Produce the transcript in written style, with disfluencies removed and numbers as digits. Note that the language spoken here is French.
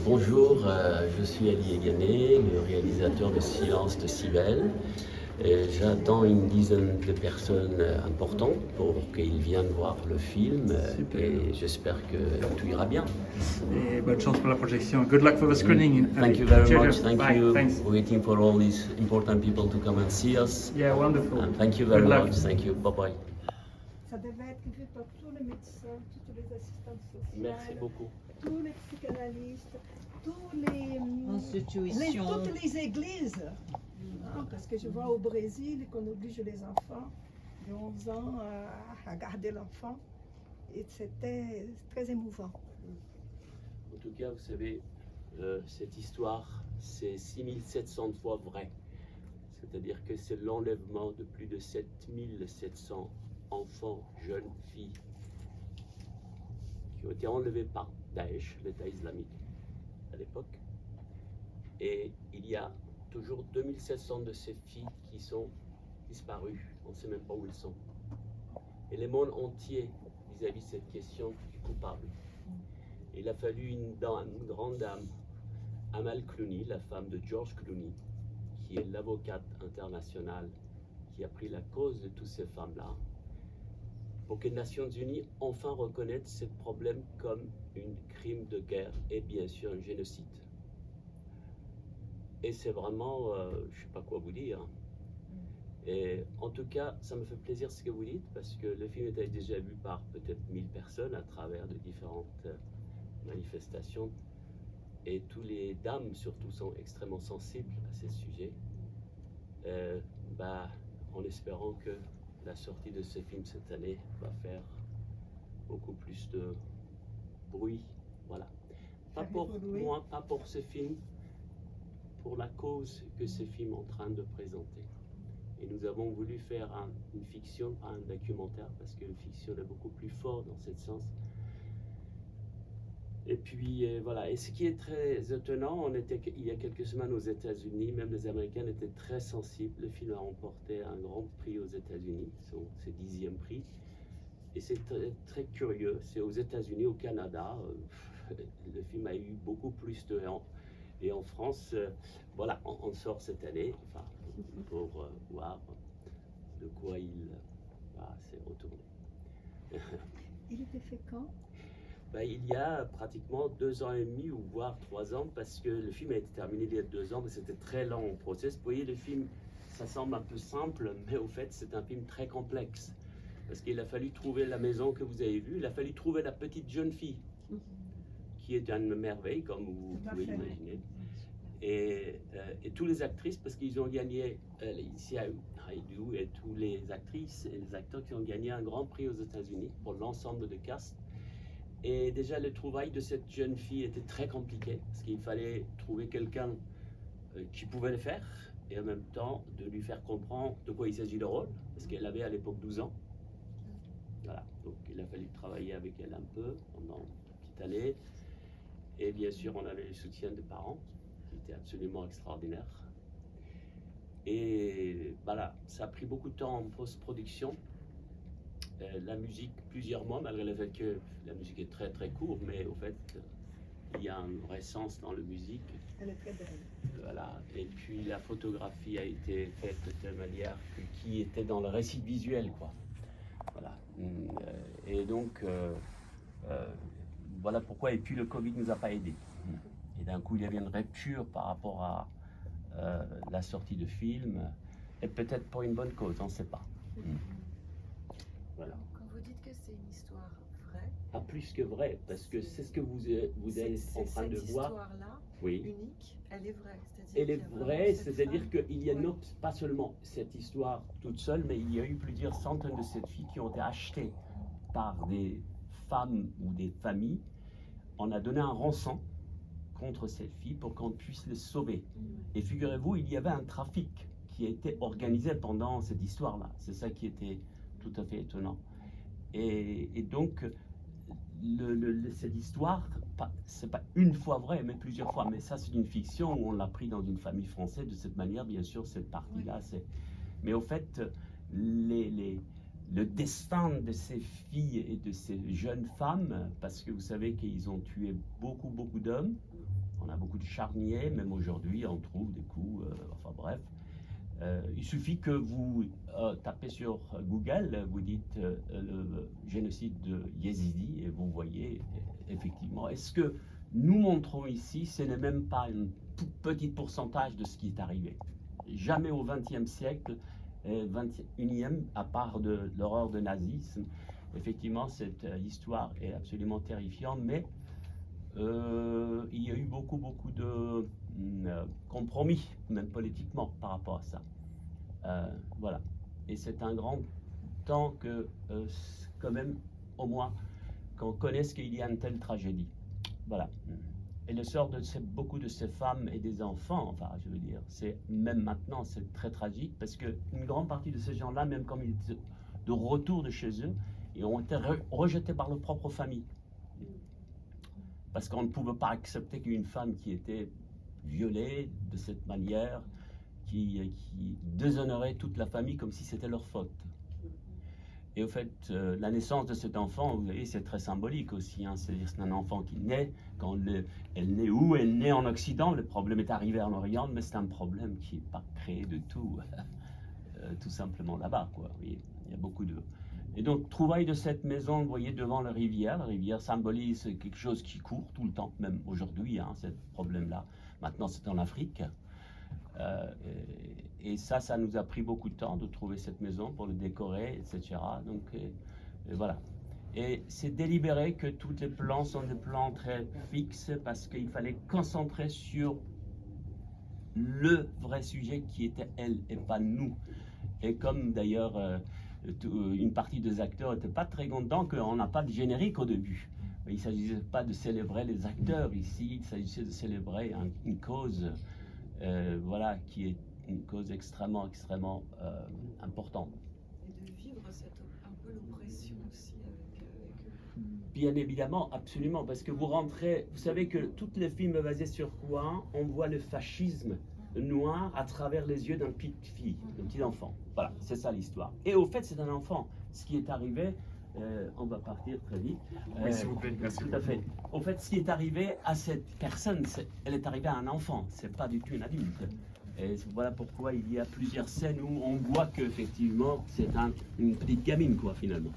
Bonjour, je suis Ali Egané, le réalisateur de Silence de Cybèle. J'attends une dizaine de personnes importantes pour qu'ils viennent voir le film et j'espère que tout ira bien. Et bonne chance pour la projection. Good luck for the screening. Thank you very Cheers. much. Thank Bye. you. Thanks. Waiting for all these important people to come and see us. Yeah, wonderful. And thank you very Good luck. much. Thank you. Bye bye. Ça devait être vu par tous les médecins, toutes les assistantes sociales, Merci beaucoup. tous les psychanalystes, tous les Institutions. toutes les églises. Hein, parce que je vois au Brésil qu'on oblige les enfants de 11 ans à garder l'enfant. Et c'était très émouvant. En tout cas, vous savez, cette histoire, c'est 6700 fois vrai. C'est-à-dire que c'est l'enlèvement de plus de 7700 enfants, jeunes filles, qui ont été enlevés par Daesh, l'État islamique, à l'époque. Et il y a toujours 2700 de ces filles qui sont disparues. On ne sait même pas où elles sont. Et le monde entier, vis-à-vis de cette question du coupable. Il a fallu une grande dame, Amal Clooney, la femme de George Clooney, qui est l'avocate internationale qui a pris la cause de toutes ces femmes-là, pour que les Nations Unies enfin reconnaissent ce problème comme un crime de guerre et bien sûr un génocide. Et c'est vraiment, je ne sais pas quoi vous dire. Et en tout cas, ça me fait plaisir ce que vous dites, parce que le film était déjà vu par peut-être 1000 personnes à travers de différentes manifestations. Et tous les dames surtout sont extrêmement sensibles à ces sujets. En espérant que la sortie de ce film cette année va faire beaucoup plus de bruit. Voilà. Pas pour moi, pas pour ce film, pour la cause que ce film est en train de présenter. Et nous avons voulu faire une fiction, pas un documentaire, parce que la fiction est beaucoup plus fort dans ce sens. Et puis voilà, et ce qui est très étonnant, il y a quelques semaines aux États-Unis, même les Américains étaient très sensibles. Le film a remporté un grand prix aux États-Unis, c'est 10e prix. Et c'est très, très curieux, c'est aux États-Unis, au Canada, le film a eu beaucoup plus de... Et en France, voilà, on sort cette année, enfin, pour voir de quoi il s'est retourné. Il était fait quand? Il y a pratiquement 2 ans et demi ou voire 3 ans, parce que le film a été terminé il y a 2 ans, mais c'était très lent en process. Vous voyez, le film, ça semble un peu simple, mais au fait, c'est un film très complexe. Parce qu'il a fallu trouver la maison que vous avez vue, il a fallu trouver la petite jeune fille, qui est une merveille, comme vous pouvez l'imaginer. Et toutes les actrices, parce qu'ils ont gagné, ici à Haïdou, et toutes les actrices et les acteurs qui ont gagné un grand prix aux États-Unis pour l'ensemble de cast. Et déjà, le trouvaille de cette jeune fille était très compliqué, parce qu'il fallait trouver quelqu'un qui pouvait le faire, et en même temps de lui faire comprendre de quoi il s'agit le rôle, parce qu'elle avait à l'époque 12 ans. Voilà, donc il a fallu travailler avec elle un peu pendant une petite année. Et bien sûr, on avait le soutien des parents, qui était absolument extraordinaire. Et voilà, ça a pris beaucoup de temps en post-production. La musique, plusieurs mois, malgré le fait que la musique est très très courte, mais au fait, il y a un vrai sens dans la musique. Elle est très belle. Voilà. Et puis la photographie a été faite de telle manière qui était dans le récit visuel, quoi. Voilà. Et donc, voilà pourquoi. Et puis le Covid ne nous a pas aidés. Et d'un coup, il y avait une rupture par rapport à la sortie de film, et peut-être pour une bonne cause, on ne sait pas. Voilà. Quand vous dites que c'est une histoire vraie, Pas plus que vrai, parce que c'est ce que vous êtes en train de voir. Cette histoire-là, Oui. unique, elle est vraie. Elle est vraie, c'est-à-dire qu'il y a pas seulement cette histoire toute seule, mais il y a eu plusieurs centaines de ces filles qui ont été achetées par des femmes ou des familles. On a donné un rançon contre ces filles pour qu'on puisse les sauver. Et figurez-vous, il y avait un trafic qui a été organisé pendant cette histoire-là. C'est ça qui était tout à fait étonnant. Et donc, cette histoire, c'est pas une fois vrai, mais plusieurs fois. Mais ça, c'est une fiction où on l'a pris dans une famille française de cette manière, bien sûr, cette partie-là. Mais au fait, le destin de ces filles et de ces jeunes femmes, parce que vous savez qu'ils ont tué beaucoup d'hommes On a beaucoup de charniers, même aujourd'hui, on trouve des coups, enfin bref. Il suffit que vous tapez sur Google, vous dites le génocide de Yézidi et vous voyez effectivement. Et ce que nous montrons ici, ce n'est même pas un tout petit pourcentage de ce qui est arrivé. Jamais au XXe siècle, 21e, à part de l'horreur de nazisme, effectivement, cette histoire est absolument terrifiante, mais il y a eu beaucoup de compromis, même politiquement, par rapport à ça. Voilà. Et c'est un grand temps que, quand même, au moins, qu'on connaisse qu'il y a une telle tragédie. Voilà. Et le sort de beaucoup de ces femmes et des enfants, enfin, je veux dire, c'est même maintenant, c'est très tragique, parce qu'une grande partie de ces gens-là, même comme ils étaient de retour de chez eux, ils ont été rejetés par leur propre famille. Parce qu'on ne pouvait pas accepter qu'une femme qui était violée de cette manière, qui déshonorait toute la famille comme si c'était leur faute. Et au fait, la naissance de cet enfant, vous voyez, c'est très symbolique aussi. Hein, c'est-à-dire c'est un enfant qui naît, elle naît où? Elle naît en Occident, le problème est arrivé en Orient, mais c'est un problème qui n'est pas créé de tout, tout simplement là-bas, quoi. Il y a beaucoup de... Et donc, trouvaille de cette maison, vous voyez, devant la rivière symbolise quelque chose qui court tout le temps, même aujourd'hui, hein, ce problème-là. Maintenant, c'est en Afrique. Et ça nous a pris beaucoup de temps de trouver cette maison pour le décorer, etc. Donc, et voilà. Et c'est délibéré que tous les plans sont des plans très fixes parce qu'il fallait concentrer sur le vrai sujet qui était elle et pas nous. Et comme d'ailleurs une partie des acteurs n'étaient pas très contents qu'on n'a pas de générique au début. Il ne s'agissait pas de célébrer les acteurs ici, il s'agissait de célébrer une cause voilà, qui est une cause extrêmement importante. Et de vivre un peu l'oppression aussi avec eux. Bien évidemment, absolument, parce que vous rentrez, vous savez que tous les films basés sur quoi on voit le fascisme noir à travers les yeux d'une petite fille, d'un petit enfant. Voilà, c'est ça l'histoire. Et au fait, c'est un enfant. Ce qui est arrivé, on va partir très vite. Oui, s'il vous plaît, merci. Tout à fait. Au fait, ce qui est arrivé à cette personne, elle est arrivée à un enfant, c'est pas du tout une adulte. Et voilà pourquoi il y a plusieurs scènes où on voit qu'effectivement, c'est une petite gamine, quoi, finalement.